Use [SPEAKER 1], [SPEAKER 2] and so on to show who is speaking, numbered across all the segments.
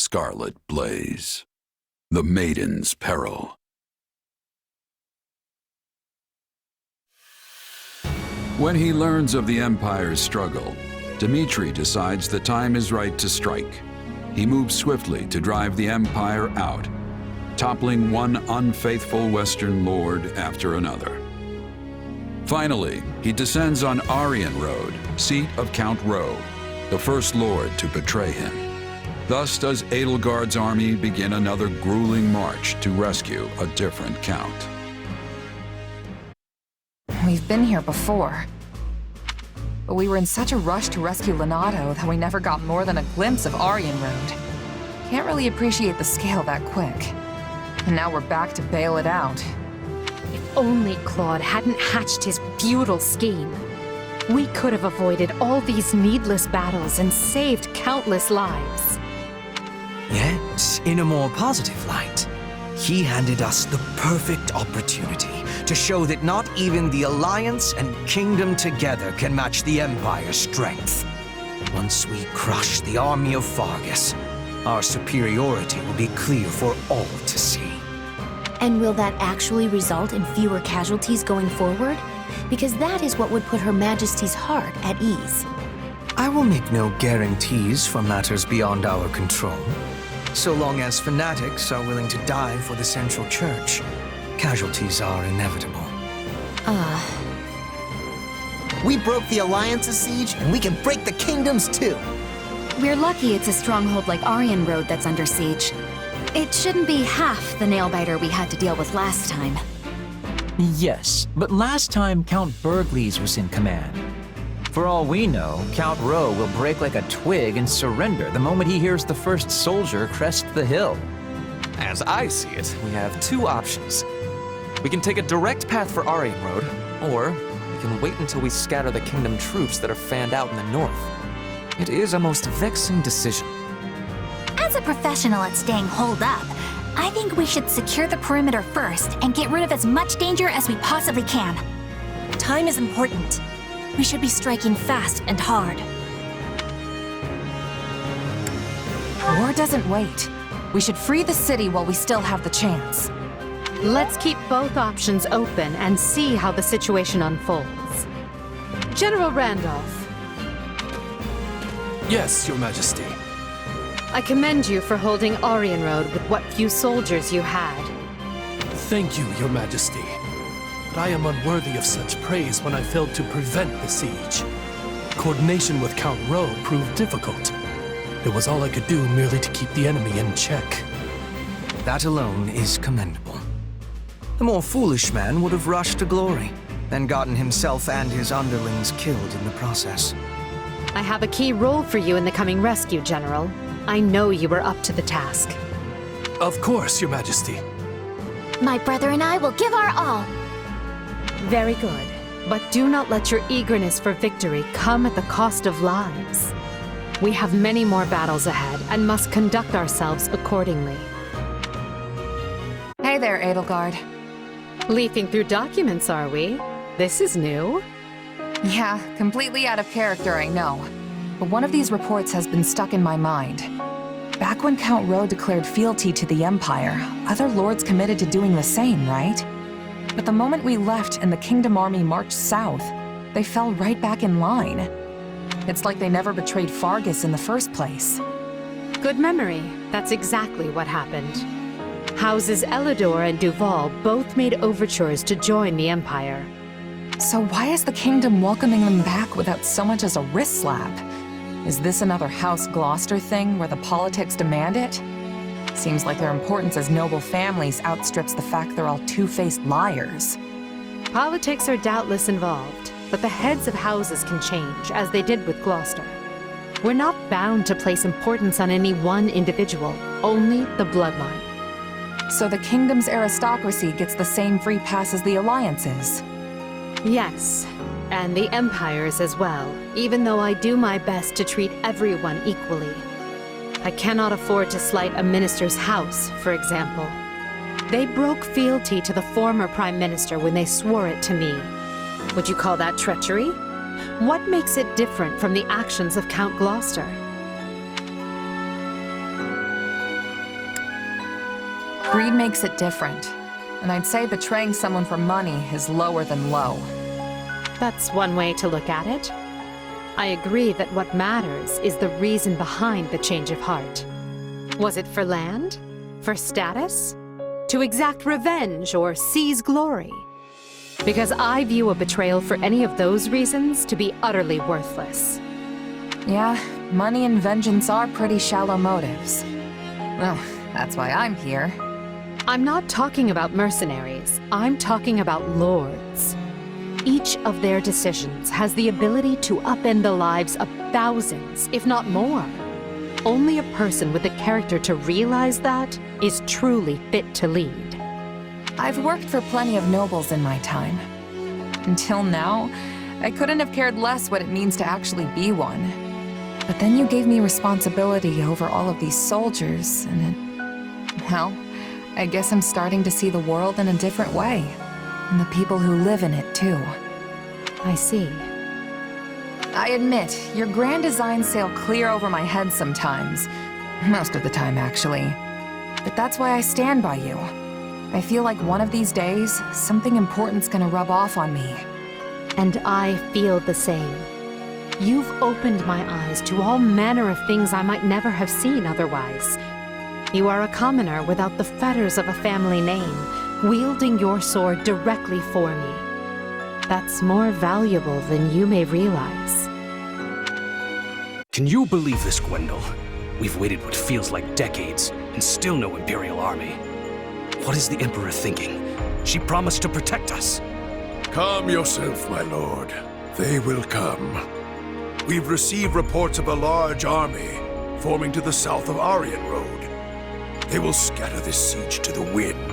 [SPEAKER 1] Scarlet blaze. The Maiden's peril. When he learns of the Empire's struggle, Dimitri decides the time is right to strike. He moves swiftly to drive the Empire out, toppling one unfaithful Western lord after another. Finally, he descends on Aryan Road, seat of Count Ro, the first lord to betray him. Thus does Edelgard's army begin another grueling march to rescue a different count.
[SPEAKER 2] We've been here before. But we were in such a rush to rescue Lenato that we never got more than a glimpse of Aryan Road. Can't really appreciate the scale that quick. And now we're back to bail it out.
[SPEAKER 3] If only Claude hadn't hatched his futile scheme. We could have avoided all these needless battles and saved countless lives.
[SPEAKER 4] Yet, in a more positive light, he handed us the perfect opportunity to show that not even the Alliance and Kingdom together can match the Empire's strength. Once we crush the army of Fargus, our superiority will be clear for all to see.
[SPEAKER 5] And will that actually result in fewer casualties going forward? Because that is what would put Her Majesty's heart at ease.
[SPEAKER 4] I will make no guarantees for matters beyond our control. So long as fanatics are willing to die for the Central Church, casualties are inevitable.
[SPEAKER 6] We broke the Alliance's siege, and we can break the Kingdom's too.
[SPEAKER 5] We're lucky it's a stronghold like Aryan Road that's under siege. It shouldn't be half the nail-biter we had to deal with last time.
[SPEAKER 7] Yes, but last time Count Burgleys was in command. For all we know, Count Ro will break like a twig and surrender the moment he hears the first soldier crest the hill.
[SPEAKER 8] As I see it, we have two options. We can take a direct path for Aryan Road, or we can wait until we scatter the Kingdom troops that are fanned out in the north. It is a most vexing decision.
[SPEAKER 9] As a professional at staying holed up, I think we should secure the perimeter first and get rid of as much danger as we possibly can. Time is important. We should be striking fast and hard.
[SPEAKER 2] War doesn't wait. We should free the city while we still have the chance.
[SPEAKER 3] Let's keep both options open and see how the situation unfolds. General Randolph,
[SPEAKER 10] Yes, Your Majesty.
[SPEAKER 3] I commend you for holding Aryan Road with what few soldiers you had.
[SPEAKER 10] Thank you, Your Majesty. But I am unworthy of such praise when I failed to prevent the siege. Coordination with Count Ro proved difficult. It was all I could do merely to keep the enemy in check.
[SPEAKER 4] That alone is commendable. The more foolish man would have rushed to glory and gotten himself and his underlings killed in the process.
[SPEAKER 3] I have a key role for you in the coming rescue, General. I know you were up to the task.
[SPEAKER 10] Of course, Your Majesty.
[SPEAKER 9] My brother and I will give our all.
[SPEAKER 3] Very good. But do not let your eagerness for victory come at the cost of lives. We have many more battles ahead and must conduct ourselves accordingly.
[SPEAKER 2] Hey there, Edelgard.
[SPEAKER 3] Leafing through documents, are we? This is new.
[SPEAKER 2] Yeah, completely out of character, I know. But one of these reports has been stuck in my mind. Back when Count Ro declared fealty to the Empire, other lords committed to doing the same, right? But the moment we left and the Kingdom army marched south, they fell right back in line. It's like they never betrayed Fargus in the first place.
[SPEAKER 3] Good memory. That's exactly what happened. Houses Elidor and Duval both made overtures to join the Empire.
[SPEAKER 2] So why is the Kingdom welcoming them back without so much as a wrist slap? Is this another House Gloucester thing where the politics demand it? Seems like their importance as noble families outstrips the fact they're all two-faced liars.
[SPEAKER 3] Politics are doubtless involved, but the heads of houses can change, as they did with Gloucester. We're not bound to place importance on any one individual, only the bloodline.
[SPEAKER 2] So the Kingdom's aristocracy gets the same free pass as the Alliance's?
[SPEAKER 3] Yes, and the Empire's as well, even though I do my best to treat everyone equally. I cannot afford to slight a minister's house, for example. They broke fealty to the former Prime Minister when they swore it to me. Would you call that treachery? What makes it different from the actions of Count Gloucester?
[SPEAKER 2] Greed makes it different. And I'd say betraying someone for money is lower than low.
[SPEAKER 3] That's one way to look at it. I agree that what matters is the reason behind the change of heart. Was it for land? For status? To exact revenge or seize glory? Because I view a betrayal for any of those reasons to be utterly worthless.
[SPEAKER 2] Yeah, money and vengeance are pretty shallow motives. Well, that's why I'm here.
[SPEAKER 3] I'm not talking about mercenaries. I'm talking about lords. Each of their decisions has the ability to upend the lives of thousands, if not more. Only a person with the character to realize that is truly fit to lead.
[SPEAKER 2] I've worked for plenty of nobles in my time. Until now, I couldn't have cared less what it means to actually be one. But then you gave me responsibility over all of these soldiers, and well, I guess I'm starting to see the world in a different way. And the people who live in it, too.
[SPEAKER 3] I see.
[SPEAKER 2] I admit, your grand designs sail clear over my head sometimes. Most of the time, actually. But that's why I stand by you. I feel like one of these days, something important's gonna rub off on me.
[SPEAKER 3] And I feel the same. You've opened my eyes to all manner of things I might never have seen otherwise. You are a commoner without the fetters of a family name, wielding your sword directly for me. That's more valuable than you may realize.
[SPEAKER 11] Can you believe this, Gwendol? We've waited what feels like decades, and still no Imperial army. What is the Emperor thinking? She promised to protect us.
[SPEAKER 12] Calm yourself, my lord. They will come. We've received reports of a large army forming to the south of Aryan Road. They will scatter this siege to the wind.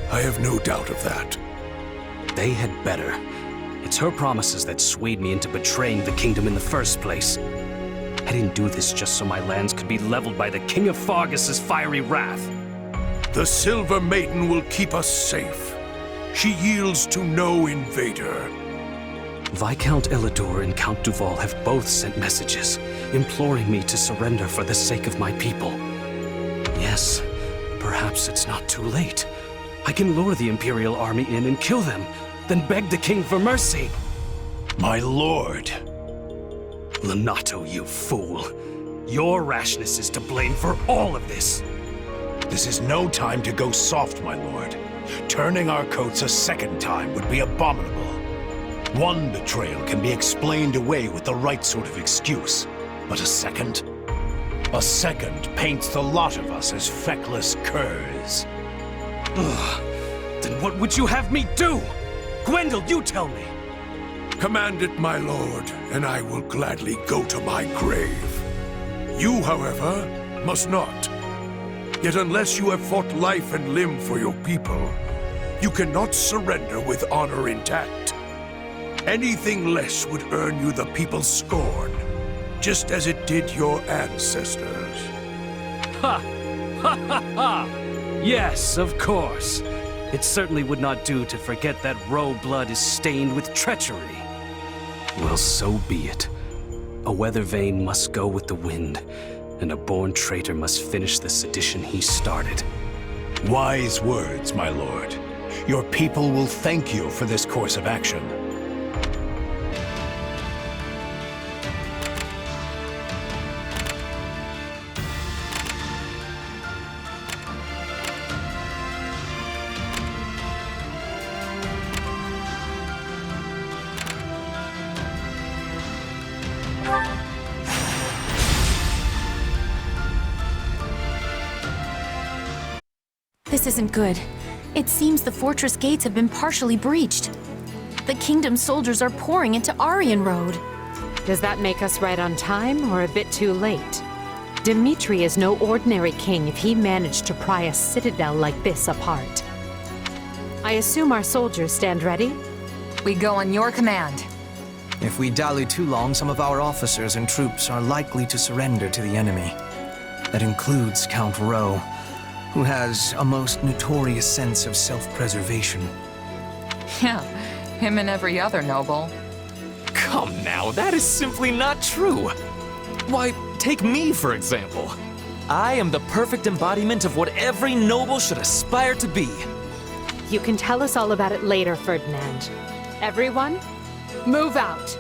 [SPEAKER 12] I have no doubt of that.
[SPEAKER 11] They had better. It's her promises that swayed me into betraying the kingdom in the first place. I didn't do this just so my lands could be leveled by the King of Fargus' fiery wrath.
[SPEAKER 12] The Silver Maiden will keep us safe. She yields to no invader.
[SPEAKER 11] Viscount Elidor and Count Duval have both sent messages, imploring me to surrender for the sake of my people. Yes, perhaps it's not too late. I can lure the Imperial army in and kill them, then beg the king for mercy.
[SPEAKER 12] My lord.
[SPEAKER 11] Lenato, you fool. Your rashness is to blame for all of this.
[SPEAKER 12] This is no time to go soft, my lord. Turning our coats a second time would be abominable. One betrayal can be explained away with the right sort of excuse, but a second paints the lot of us as feckless curs.
[SPEAKER 11] Ugh. Then what would you have me do? Gwendol, you tell me.
[SPEAKER 12] Command it, my lord, and I will gladly go to my grave. You, however, must not. Yet unless you have fought life and limb for your people, you cannot surrender with honor intact. Anything less would earn you the people's scorn, just as it did your ancestors.
[SPEAKER 11] Ha! Ha ha ha! Yes, of course. It certainly would not do to forget that Roe blood is stained with treachery. Well, so be it. A weather vane must go with the wind, and a born traitor must finish the sedition he started.
[SPEAKER 12] Wise words, my lord. Your people will thank you for this course of action.
[SPEAKER 5] This isn't good. It seems the fortress gates have been partially breached. The kingdom's soldiers are pouring into Aryan Road.
[SPEAKER 3] Does that make us right on time or a bit too late? Dimitri is no ordinary king if he managed to pry a citadel like this apart. I assume our soldiers stand ready?
[SPEAKER 2] We go on your command.
[SPEAKER 4] If we dally too long, some of our officers and troops are likely to surrender to the enemy. That includes Count Roe, who has a most notorious sense of self-preservation.
[SPEAKER 2] Yeah, him and every other noble.
[SPEAKER 8] Come now, that is simply not true. Why, take me, for example. I am the perfect embodiment of what every noble should aspire to be.
[SPEAKER 3] You can tell us all about it later, Ferdinand. Everyone, move out.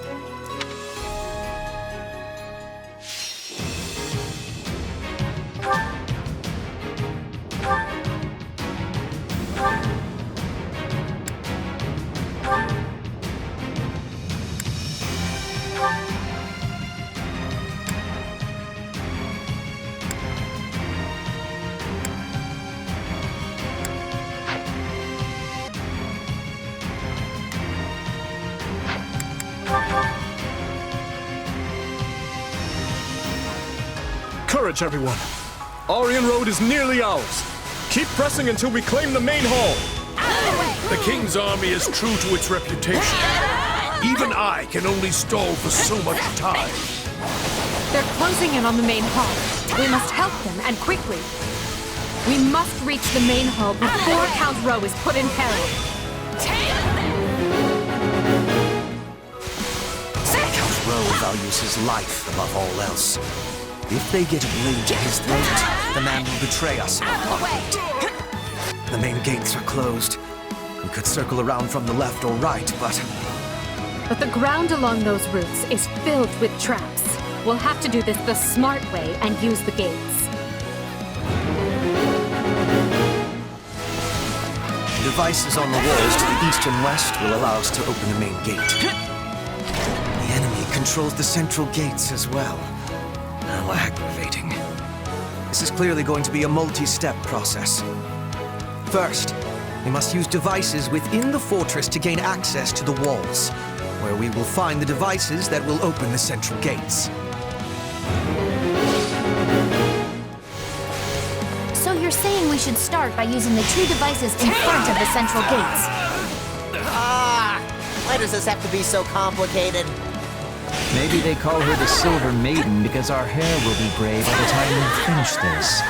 [SPEAKER 13] Courage, everyone. Aryan Road is nearly ours. Keep pressing until we claim the main hall.
[SPEAKER 12] The king's army is true to its reputation. Even I can only stall for so much time.
[SPEAKER 3] They're closing in on the main hall. We must help them, and quickly. We must reach the main hall before Count Rowe is put in peril.
[SPEAKER 4] Count Rowe values his life above all else. If they get a blade to his throat, the man will betray us in a heartbeat. The main gates are closed. We could circle around from the left or right,
[SPEAKER 3] But the ground along those routes is filled with traps. We'll have to do this the smart way and use the gates.
[SPEAKER 4] the devices on the walls to the east and west will allow us to open the main gate. The enemy controls the central gates as well. How aggravating. This is clearly going to be a multi-step process. First, we must use devices within the fortress to gain access to the walls, where we will find the devices that will open the central gates.
[SPEAKER 9] So you're saying we should start by using the two devices in front of the central gates?
[SPEAKER 6] Why does this have to be so complicated?
[SPEAKER 7] Maybe they call her the Silver Maiden because our hair will be gray by the time we finish this.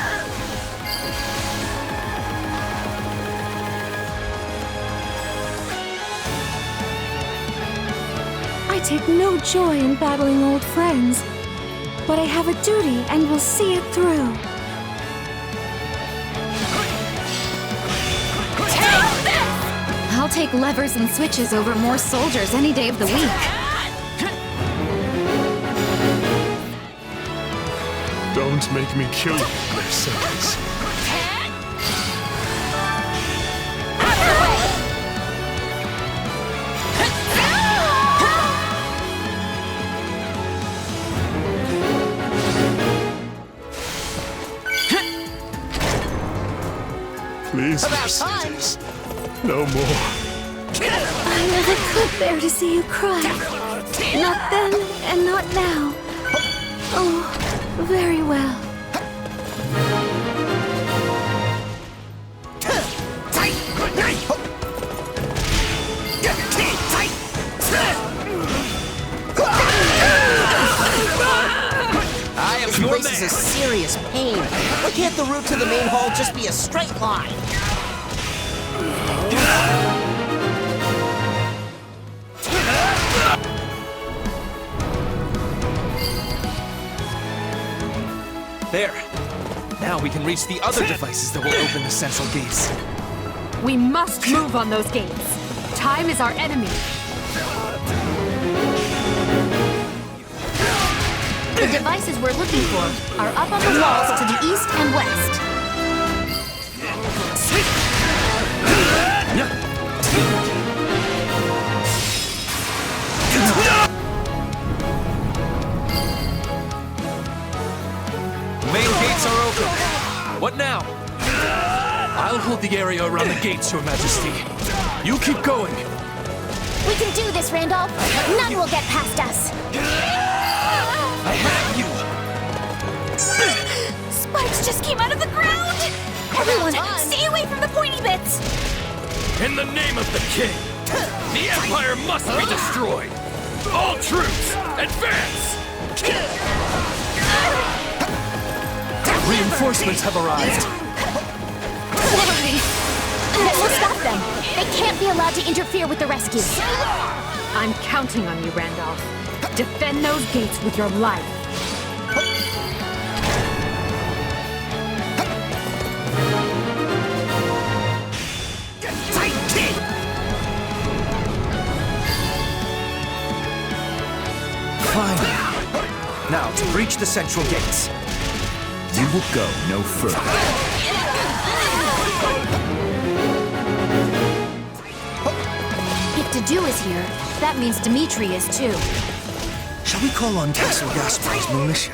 [SPEAKER 14] I take no joy in battling old friends, but I have a duty and will see it through.
[SPEAKER 2] I'll take levers and switches over more soldiers any day of the week.
[SPEAKER 13] Don't make me kill you, Mercedes. Please, Mercedes. No more.
[SPEAKER 14] I never could bear to see you cry. Not then and not now. Oh, very well.
[SPEAKER 6] This place is a serious pain. Why can't the route to the main hall just be a straight line?
[SPEAKER 8] There. Now we can reach the other devices that will open the central gates.
[SPEAKER 3] We must move on those gates. Time is our enemy.
[SPEAKER 9] The devices we're looking for are up on the walls to the east and west.
[SPEAKER 8] Main gates are open. What now?
[SPEAKER 10] I'll hold the area around the gates, Your Majesty. You keep going.
[SPEAKER 9] We can do this, Randolph. None will get past us.
[SPEAKER 8] I have you!
[SPEAKER 9] Spikes just came out of the ground! Everyone, stay away from the pointy bits!
[SPEAKER 11] In the name of the king, the Empire must be destroyed! All troops, advance!
[SPEAKER 10] Reinforcements have arrived.
[SPEAKER 9] We'll stop them. They can't be allowed to interfere with the rescue.
[SPEAKER 3] I'm counting on you, Randolph. Defend those gates with your life.
[SPEAKER 4] breach the central gates.
[SPEAKER 15] You will go no further.
[SPEAKER 5] If Dedu is here, that means Dimitri is too.
[SPEAKER 4] Shall we call on Castle Gaspar's militia?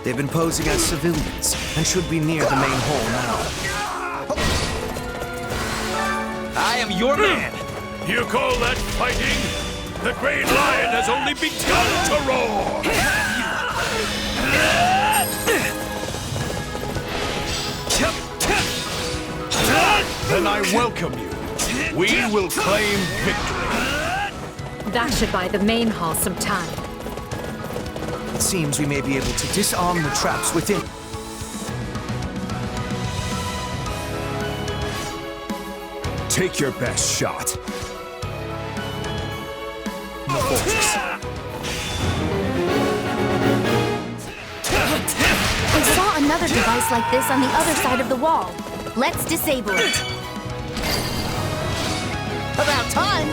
[SPEAKER 4] They've been posing as civilians and should be near the main hall now.
[SPEAKER 8] I am your man!
[SPEAKER 12] You call that fighting? The great lion has only begun to roar!
[SPEAKER 13] Then I welcome you. We will claim victory.
[SPEAKER 3] That should buy the main hall some time.
[SPEAKER 4] It seems we may be able to disarm the traps within.
[SPEAKER 15] Take your best shot.
[SPEAKER 4] The fortress.
[SPEAKER 5] I saw another device like this on the other side of the wall. Let's disable it.
[SPEAKER 6] About time!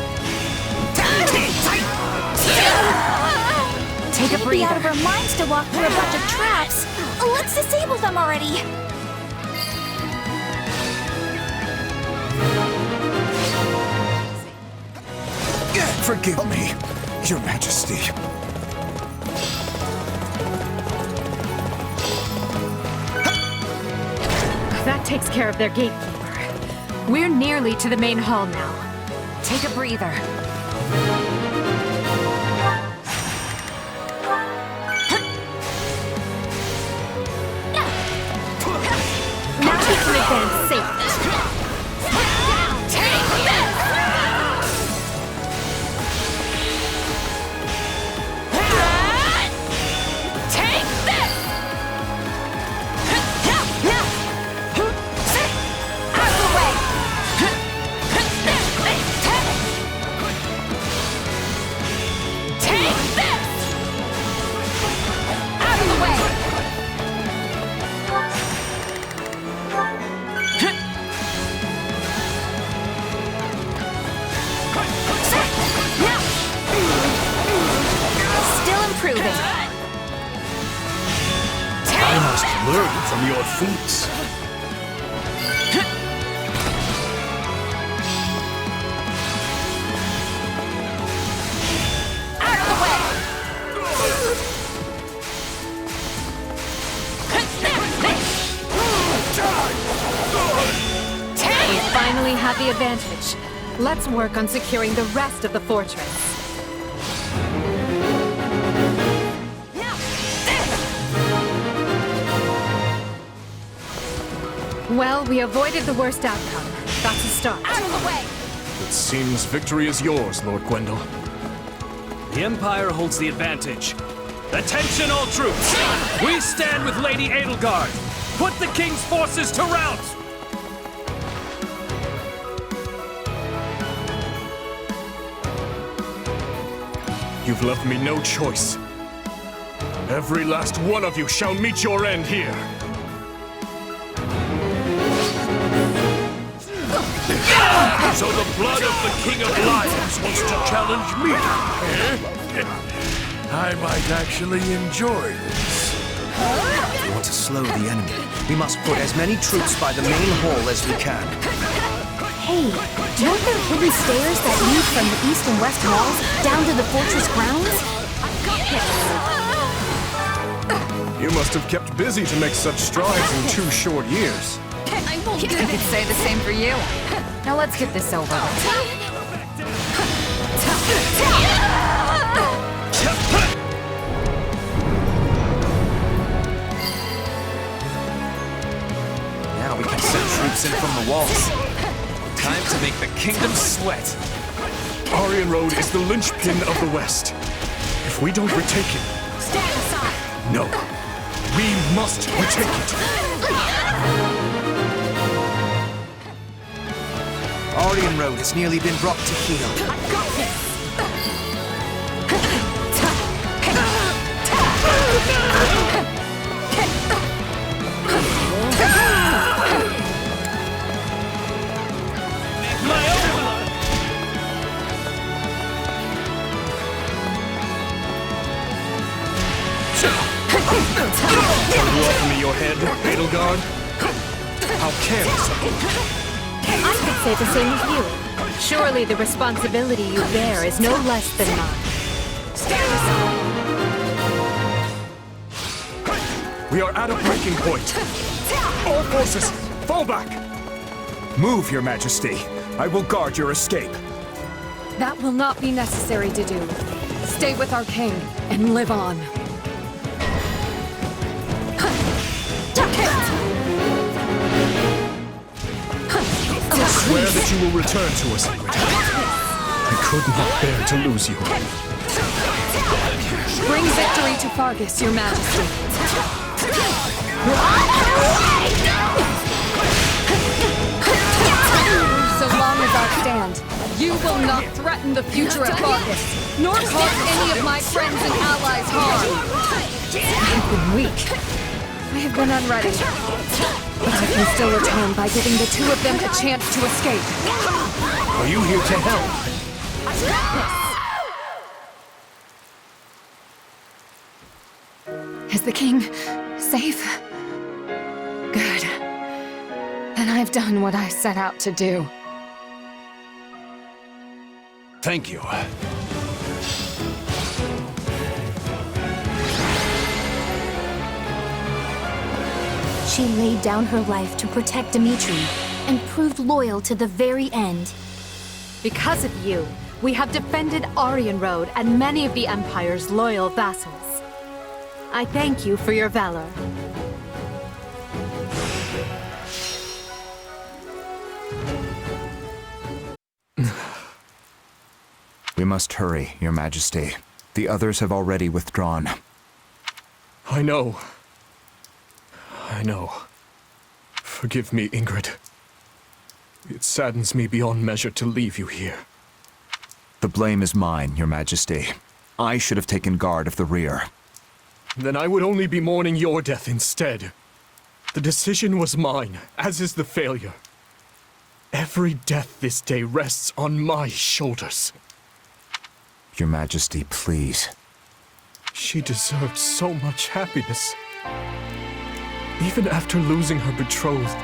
[SPEAKER 2] Take a
[SPEAKER 9] We'd be out of
[SPEAKER 2] breather.
[SPEAKER 9] our minds to walk through a bunch of traps. Let's disable them already.
[SPEAKER 15] Forgive me, Your Majesty.
[SPEAKER 3] That takes care of their gatekeeper. We're nearly to the main hall now.
[SPEAKER 2] Take a breather.
[SPEAKER 3] Now we can advance safely.
[SPEAKER 13] I must learn from your feats.
[SPEAKER 3] We finally have the advantage. Let's work on securing the rest of the fortress. Well, we avoided the worst outcome. That's a start.
[SPEAKER 13] It seems victory is yours, Lord Gwendol.
[SPEAKER 11] The Empire holds the advantage. Attention, all troops! We stand with Lady Edelgard! Put the King's forces to rout!
[SPEAKER 13] You've left me no choice. Every last one of you shall meet your end here.
[SPEAKER 12] So the blood of the King of Lions wants to challenge me, eh? I might actually enjoy this.
[SPEAKER 4] If we want to slow the enemy, we must put as many troops by the main hall as we can.
[SPEAKER 5] Hey, weren't there hidden stairs that lead from the east and west walls down to the fortress grounds?
[SPEAKER 13] You must have kept busy to make such strides in 2 short years.
[SPEAKER 2] I could say the same for you. Now let's get this over with.
[SPEAKER 8] Now we can send troops in from the walls. Time to make the kingdom sweat.
[SPEAKER 13] Aryan Road is the linchpin of the West. If we don't retake it...
[SPEAKER 9] Stand aside.
[SPEAKER 13] No. We must retake it.
[SPEAKER 4] Aryan Road has nearly been brought to heel.
[SPEAKER 9] I've got this.
[SPEAKER 13] Bridal Guard? How careless of you!
[SPEAKER 3] I could say the same of you. Surely the responsibility you bear is no less than mine.
[SPEAKER 13] We are at a breaking point. All forces, fall back!
[SPEAKER 15] Move, Your Majesty. I will guard your escape.
[SPEAKER 2] That will not be necessary to do. Stay with our king and live on.
[SPEAKER 13] Swear that you will return to us, Ingrid. I could not bear to lose you.
[SPEAKER 2] Bring victory to Fargus, Your Majesty. So long as I stand, you will not threaten the future of Fargus, nor cause any of my friends and allies harm. I have been weak. I have been unready. But I can still atone by giving the two of them a chance to escape.
[SPEAKER 13] Are you here to help?
[SPEAKER 2] Is the king safe? Good. Then I've done what I set out to do.
[SPEAKER 11] Thank you.
[SPEAKER 5] She laid down her life to protect Dimitri and proved loyal to the very end.
[SPEAKER 3] Because of you, we have defended Aryan Road and many of the Empire's loyal vassals. I thank you for your valor.
[SPEAKER 15] We must hurry, Your Majesty. The others have already withdrawn.
[SPEAKER 13] I know. I know. Forgive me, Ingrid. It saddens me beyond measure to leave you here.
[SPEAKER 15] The blame is mine, Your Majesty. I should have taken guard of the rear.
[SPEAKER 13] Then I would only be mourning your death instead. The decision was mine, as is the failure. Every death this day rests on my shoulders.
[SPEAKER 15] Your Majesty, please.
[SPEAKER 13] She deserved so much happiness. Even after losing her betrothed,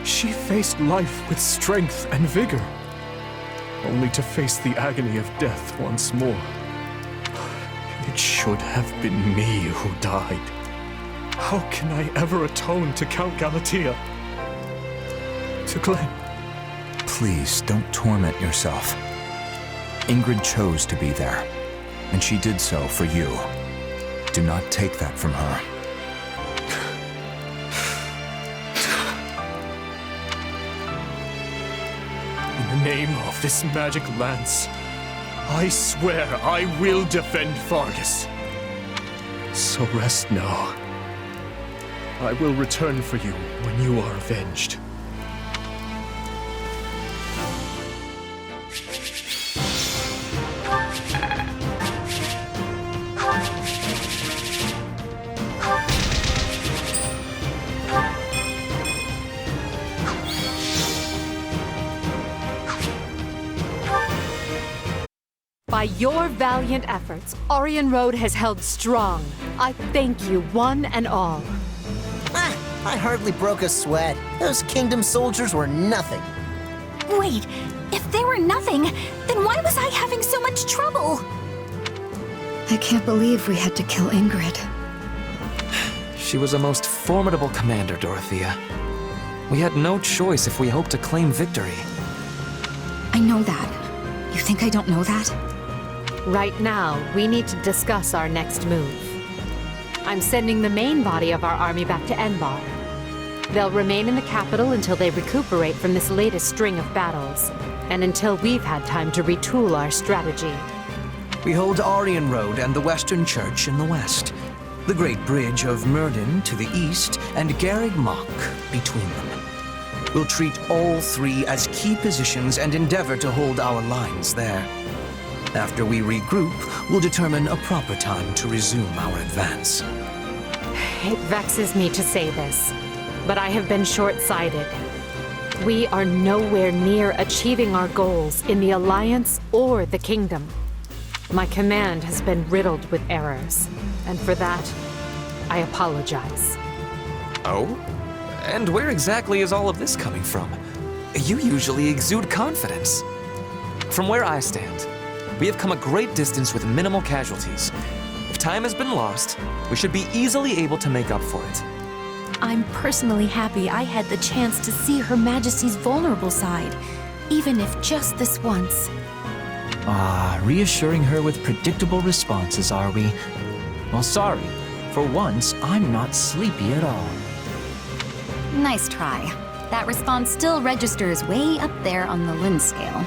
[SPEAKER 13] she faced life with strength and vigor, only to face the agony of death once more. It should have been me who died. How can I ever atone to Count Galatea? To Glenn?
[SPEAKER 15] Please, don't torment yourself. Ingrid chose to be there, and she did so for you. Do not take that from her.
[SPEAKER 13] In the name of this magic lance, I swear I will defend Fargus. So rest now. I will return for you when you are avenged.
[SPEAKER 3] By your valiant efforts, Aryan Road has held strong. I thank you, one and all.
[SPEAKER 6] I hardly broke a sweat. Those kingdom soldiers were nothing.
[SPEAKER 9] Wait, if they were nothing, then why was I having so much trouble?
[SPEAKER 2] I can't believe we had to kill Ingrid.
[SPEAKER 8] She was a most formidable commander, Dorothea. We had no choice if we hoped to claim victory.
[SPEAKER 2] I know that. You think I don't know that?
[SPEAKER 3] Right now, we need to discuss our next move. I'm sending the main body of our army back to Enbar. They'll remain in the capital until they recuperate from this latest string of battles, and until we've had time to retool our strategy.
[SPEAKER 4] We hold Aryan Road and the Western Church in the west, the Great Bridge of Myrden to the east, and Garreg Mach between them. We'll treat all three as key positions and endeavor to hold our lines there. After we regroup, we'll determine a proper time to resume our advance.
[SPEAKER 3] It vexes me to say this, but I have been short-sighted. We are nowhere near achieving our goals in the Alliance or the Kingdom. My command has been riddled with errors, and for that, I apologize.
[SPEAKER 8] Oh? And where exactly is all of this coming from? You usually exude confidence. From where I stand, we have come a great distance with minimal casualties. If time has been lost, we should be easily able to make up for it.
[SPEAKER 5] I'm personally happy I had the chance to see Her Majesty's vulnerable side, even if just this once.
[SPEAKER 7] Reassuring her with predictable responses, are we? Well, sorry. For once, I'm not sleepy at all.
[SPEAKER 9] Nice try. That response still registers way up there on the Lin scale.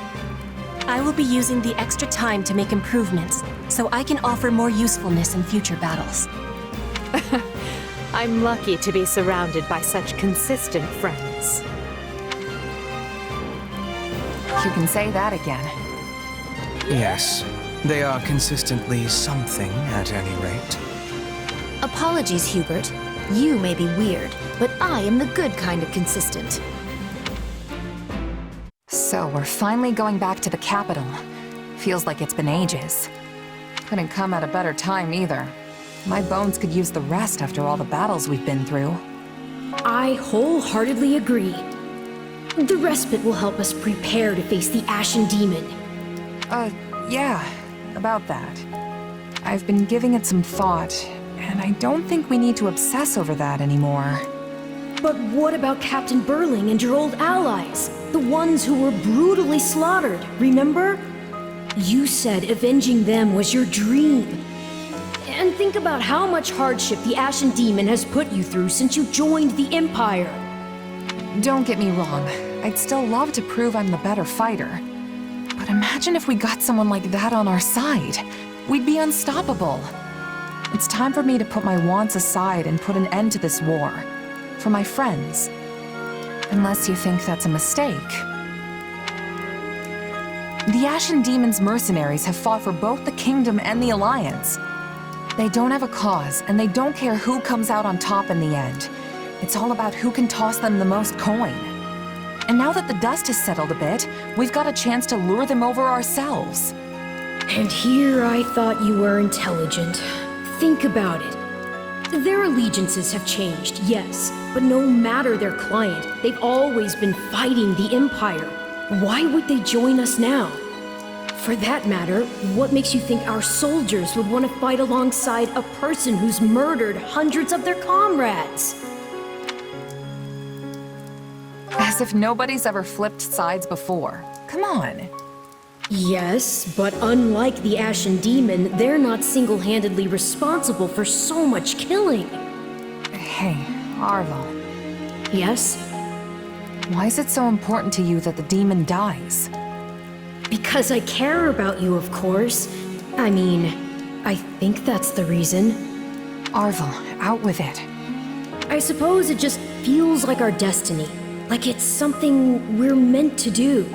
[SPEAKER 5] I will be using the extra time to make improvements, so I can offer more usefulness in future battles.
[SPEAKER 3] I'm lucky to be surrounded by such consistent friends.
[SPEAKER 2] You can say that again.
[SPEAKER 4] Yes, they are consistently something at any rate.
[SPEAKER 5] Apologies, Hubert. You may be weird, but I am the good kind of consistent.
[SPEAKER 2] So we're finally going back to the capital. Feels like it's been ages. Couldn't come at a better time either. My bones could use the rest after all the battles we've been through.
[SPEAKER 14] I wholeheartedly agree. The respite will help us prepare to face the Ashen Demon.
[SPEAKER 2] Yeah, about that. I've been giving it some thought, and I don't think we need to obsess over that anymore.
[SPEAKER 14] But what about Captain Burling and your old allies? The ones who were brutally slaughtered, remember? You said avenging them was your dream. And think about how much hardship the Ashen Demon has put you through since you joined the Empire.
[SPEAKER 2] Don't get me wrong, I'd still love to prove I'm the better fighter. But imagine if we got someone like that on our side. We'd be unstoppable. It's time for me to put my wants aside and put an end to this war. For my friends. Unless you think that's a mistake. The Ashen Demon's mercenaries have fought for both the Kingdom and the Alliance. They don't have a cause, and they don't care who comes out on top in the end. It's all about who can toss them the most coin. And now that the dust has settled a bit, we've got a chance to lure them over ourselves.
[SPEAKER 14] And here I thought you were intelligent. Think about it. Their allegiances have changed, yes, but no matter their client, they've always been fighting the Empire. Why would they join us now? For that matter, what makes you think our soldiers would want to fight alongside a person who's murdered hundreds of their comrades?
[SPEAKER 2] As if nobody's ever flipped sides before. Come on.
[SPEAKER 14] Yes, but unlike the Ashen Demon, they're not single-handedly responsible for so much killing.
[SPEAKER 2] Hey, Arvel.
[SPEAKER 14] Yes?
[SPEAKER 2] Why is it so important to you that the demon dies?
[SPEAKER 14] Because I care about you, of course. I mean, I think that's the reason.
[SPEAKER 2] Arvel, out with it.
[SPEAKER 14] I suppose it just feels like our destiny. Like it's something we're meant to do.